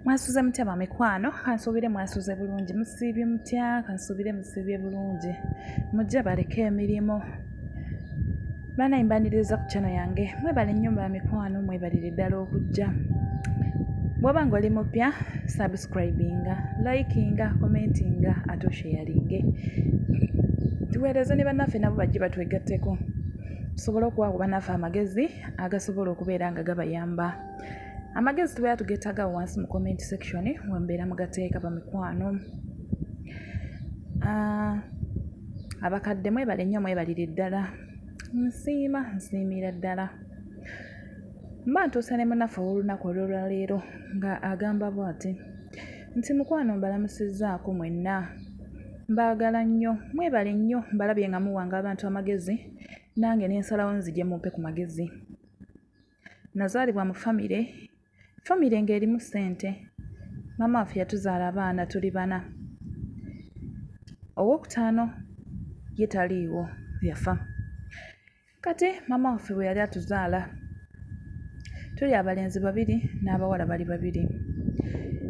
Mwasuze mutya bamikwano, kansuubire mwasuze bulungi, musiibye mutya, kansuubire musiibye bulungi. Mujje baleke emirimu. Banaye mbaniriza ku channel yange, mwebale nnyo bamikwano, mwebalire ddala okujja. Bw'oba ng'oli mupya, subscribinga, likinga, commentinga, ate sharinge. Tuweereze ne bannaffe nabo bajje batwegatteko. Tusobole okuwa bannaffe amagezi agasobola okubeera nga gabayamba. Amagezi tubeera tugeetaga wansi mu comment section wembeera mugateeka bamikwano. Abakadde mwebale nnyo mwebalire ddala. Nsiimira ddala. Mba ntuuse ne munnaffe ow'olunaku olw'olwaleero nga agamba bw'ati nti mukwano mbalamusizzaako mwenna. Mbaagala nnyo, mwebale nnyo, mbalabye nga muwanga abantu amagezi, nange n'ensalawo nzije mumpe ku magezi. Nazaalibwa mu famire ng'erimu ssente. Maama waffe yatuzaala abaana tuli 4. Owookutaano ye taliiwo, yafa. Kati maama waffe bwe yali atuzaala tuli abalenzi 2 n'abawala bali 2.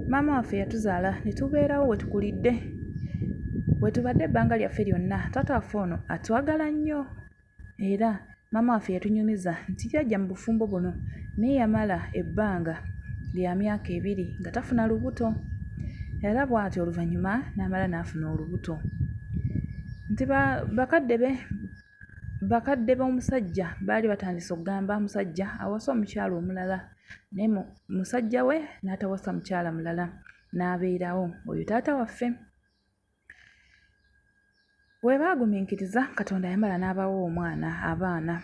Maama waffe yatuzaala ne tubeerawo we tukulidde. We tubadde ebbanga lyaffe lyonna, taata waffe ono atwagala nnyo. Era maama waffe yatunyumiza nti yajja mu bufumbo buno naye yamala ebbanga lya myaka 2 nga tafuna lubuto. Era bw'atyo oluvannyuma n'amala n'afuna olubuto. Nti bakadde b'omusajja baali batandise okugamba musajja awasa omukyala omulala, naye musajja we n'atawasa mukyala mulala, n'abeerawo oyo taata waffe. Bwe baagumiikiriza Katonda yamala n'abawa abaana.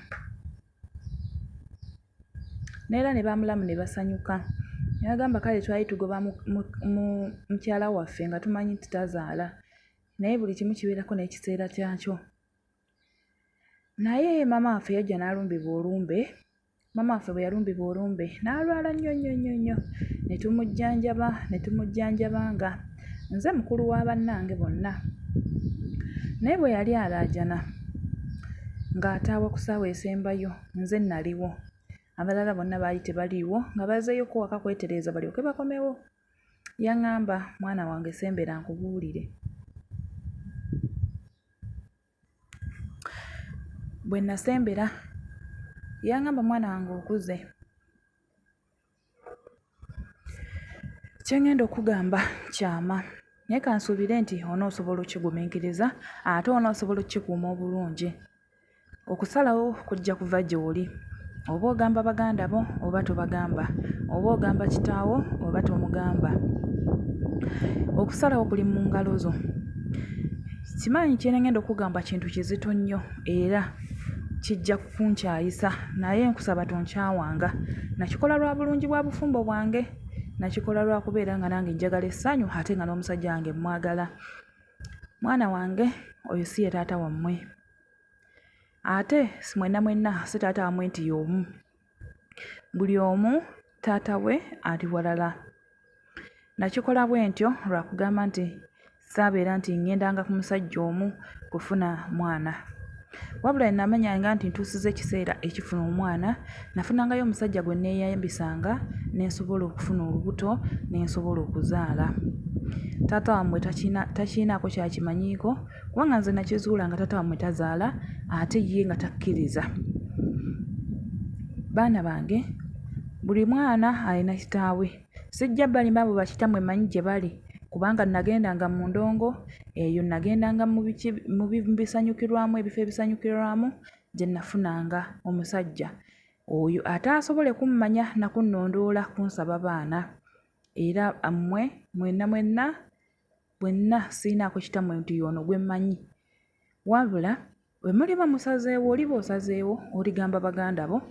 Neera ne bamulamu ne basanyuka. Yagamba kale twali tugoba mu mukyala waffe nga tumanyi nti tazaala, naye buli kimu kibeerako n'ekiseera kyakyo. Naye maama waffe yajja n'alumbibwa olumbe. Maama waffe bwe yalumbibwa olumbe n'alwala nnyo. Ne tumujjanjaba nga nze mukulu wa bannange bonna. Naye bwe yali alaajana ng'ataawa ku ssaawa esembayo, nze naliwo. Abalala bonna baali tebaliiwo nga bazeeyoko waka kwetereeza balyoke bakomewo. Yaŋŋamba, mwana wange sembera nkubuulire. Bwe nasembera yaŋŋamba, mwana wange okuze. Kye ŋŋenda okugamba kyama, naye kansuubire nti onoosobola okigumiikiriza ate onoosobola okukikuuma obulungi. Okusalawo kujja kuva gy'oli. Oba ogamba baganda bo oba tobagamba, oba ogamba kitaawo oba tomugamba. Okusalawo kuli mu ngalo zo. Kimanyi kye ngenda okugamba kintu kizito nnyo era kijja kunkyayisa, naye nkusaba tonkyawanga. Nakikola lwa bulungi bwa bufumbo bwange, nakikola lwa kubeera nga nange njagala essanyu ate nga n'omusajja wange mwagala. Mwana wange, oyo si ye taata wammwe. Ate mwenna si taata wammwe nti y'omu. Buli omu taata we ali walala. Nakikola bwe ntyo lwa kugamba nti saabeera nti ŋŋendanga ku musajja omu kufuna mwana. Wabula namanyanga nti ntuusiza ekiseera ekifuna omwana, nafunangayo omusajja gwe neeyambisanga nensobola okufuna olubuto nensobola okuzaala. Taata wammwe takiinaako kyakimanyiiko, kubanga nze nakizuula nga taata wammwe tazaala ate ye nga takkiriza. Baana bange, buli mwana alina kitaawe. Sijja balimba abo bakitammwe mmanyi gye bali, kubanga nagendanga mu ndongo, eyo nagendanga mu bisanyukirwamu, ebifo ebisanyukirwamu gye nafunanga omusajja. Oyo ate asobole kummanya nakunnondoola kunsaba baana. Era mmwe mwenna siinaako kitammwe nti y'ono gwe mmanyi. Wabula bwe muliba musazeewo, oliba osazeewo oligamba baganda bo,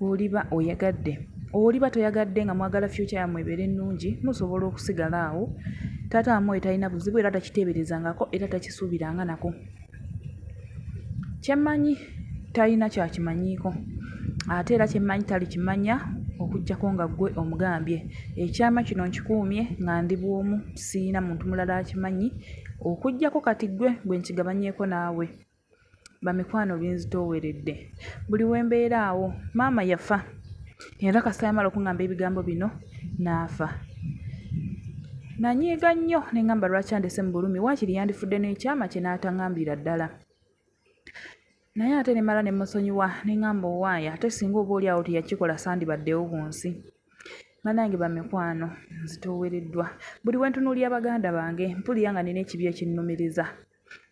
oliba oyagadde. Oliba toyagadde nga mwagala future yammwe ebeere ennungi, musobola okusigala awo. Taata wammwe talina buzibu era takiteeberezangako era takisuubiranga nako. Kyemmanyi talina kyakimanyiiko, ate era kyemmanyi talikimanya okuggyako nga ggwe omugambye. Ekyama kino nkikuumye nga ndi bw'omu, siina muntu mulala akimanyi okuggyako kati gwe nkigabanyeeko naawe. Bamikwano binzitooweredde. Buli we mbeera awo, maama yafa. Era kasita yamala okuŋŋamba ebigambo bino n'afa. Nanyiiga nnyo ne ngamba lwaki andese mu bulumi waakiri yandifudde n'ekyama kye n'ataŋŋambira ddala. Naye ate ne mala ne musonyiwa ne ngamba owaaye ate singa oba oli awo teyakikola sandibaddewo bunsi. Bannange bamikwano nzitoowereddwa. Buli we ntunuulira baganda bange mpulira nga nina ekibi ekinnumiriza.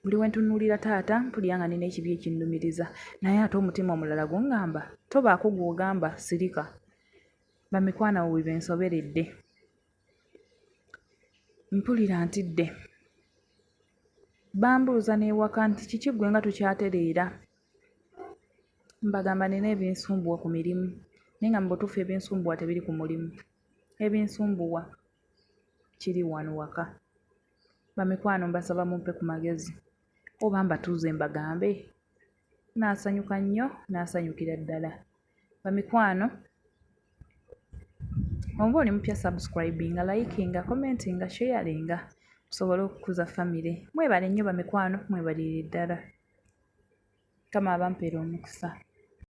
Buli we ntunuulira taata mpulira nga nina ekibi ekinnumiriza. Naye ate omutima omulala guŋŋamba tobaako gw'ogamba sirika. Bamikwano awo we bensoberedde. Mpulira ntidde. Bambuuza n'ewaka nti kiki ggwe nga tukyatereera. Mbagamba nina ebinsumbuwa ku mirimu. Naye nga mu butuufu ebinsumbuwa tebiri ku mulimu. Ebinsumbuwa kiri wano waka. Bamikwano mbasaba mumpe ku magezi. Oba mbatuuze mbagambe. Naasanyuka nnyo, naasanyukira ddala. Bamikwano, oba oli mupya subscribinga, likinga, commentinga, sharinga. Tusobole okukuza famire. Mwebale nnyo bamikwano, mwebalire ddala. Kama abampeera omukisa.